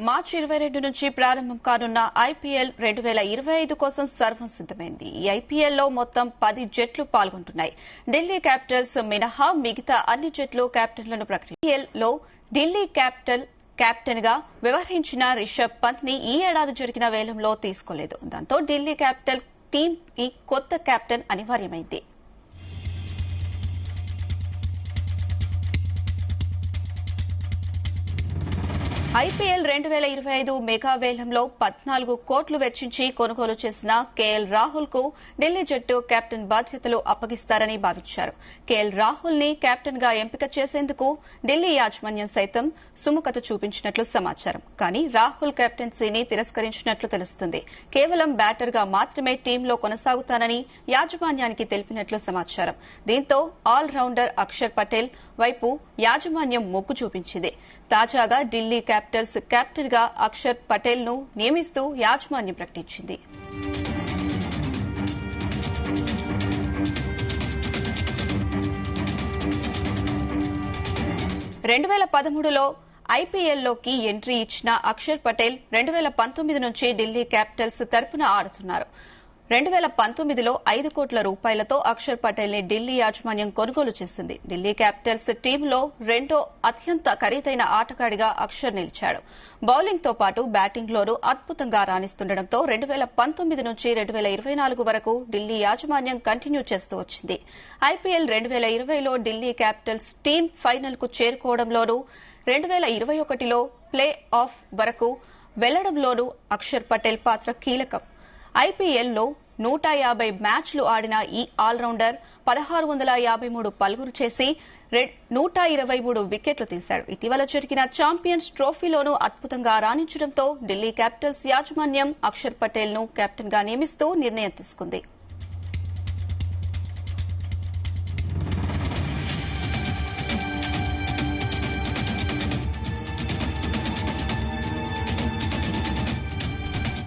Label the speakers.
Speaker 1: మార్చి 22 నుంచి ప్రారంభం కానున్న ఐపీఎల్ 2025 కోసం సర్వం సిద్దమైంది. ఈ ఐపీఎల్లో మొత్తం 10 జట్లు పాల్గొంటున్నాయి. ఢిల్లీ క్యాపిటల్స్ మినహా మిగతా అన్ని జట్లు కెప్టెన్లను ఐపీఎల్లో ఢిల్లీ కెప్టెన్ గా వ్యవహరించిన రిషబ్ పంత్ ని ఈ ఏడాది జరిగిన వేలంలో తీసుకోలేదు. దాంతో ఢిల్లీ క్యాపిటల్ టీమ్ కి కొత్త కెప్టెన్ అనివార్యమైంది. ఐపీఎల్ 2025 మెగా వేలంలో 14 కోట్లు వెచ్చించి కొనుగోలు చేసిన కేఎల్ రాహుల్ కు ఢిల్లీ జట్టు కెప్టెన్ బాధ్యతలు అప్పగిస్తారని భావించారు. కేఎల్ రాహుల్ ని కెప్టెన్ గా ఎంపిక చేసేందుకు ఢిల్లీ యాజమాన్యం సైతం సుముఖత చూపించినట్లు సమాచారం. కానీ రాహుల్ కెప్టెన్సీని తిరస్కరించినట్లు తెలుస్తుంది. కేవలం బ్యాటర్ గా మాత్రమే టీంలో కొనసాగుతానని యాజమాన్యానికి తెలిపినట్లు సమాచారం. దీంతో ఆల్ రౌండర్ అక్షర్ పటేల్ వైపు యాజమాన్యం మొగ్గు చూపించింది. తాజాగా ఢిల్లీ క్యాపిటల్స్ కెప్టెన్ గా అక్షర్ పటేల్ ను నియమిస్తూ యాజమాన్యం ప్రకటించింది. 2013లో ఐపీఎల్లోకి ఎంట్రీ ఇచ్చిన అక్షర్ పటేల్ 2019 నుంచి ఢిల్లీ క్యాపిటల్స్ తరపున ఆడుతున్నారు. 2019లో 5 కోట్ల రూపాయలతో అక్షర్ పటేల్ ని ఢిల్లీ యాజమాన్యం కొనుగోలు చేసింది. ఢిల్లీ క్యాపిటల్స్ టీంలో రెండో అత్యంత ఖరీదైన ఆటగాడిగా అక్షర్ నిలిచాడు. బౌలింగ్ తో పాటు బ్యాటింగ్ లోనూ అద్భుతంగా రాణిస్తుండటంతో 2019 నుంచి 2024 వరకు ఢిల్లీ యాజమాన్యం కంటిన్యూ చేస్తూ వచ్చింది. ఐపీఎల్ 2020లో ఢిల్లీ క్యాపిటల్స్ టీం ఫైనల్ కు చేరుకోవడంలోనూ 2021లో ప్లే ఆఫ్ వరకు వెళ్లడంలోనూ అక్షర్ పటేల్ పాత్ర కీలకం. ఐపీఎల్లో 150 మ్యాచ్లు ఆడిన ఈ ఆల్రౌండర్ 1653 పరుగులు చేసి 123 వికెట్లు తీశాడు. ఇటీవల జరిగిన ఛాంపియన్స్ ట్రోఫీలోనూ అద్భుతంగా రాణించడంతో ఢిల్లీ క్యాపిటల్స్ యాజమాన్యం అక్షర్ పటేల్ ను కెప్టెన్ గా నియమిస్తూ నిర్ణయం తీసుకుంది.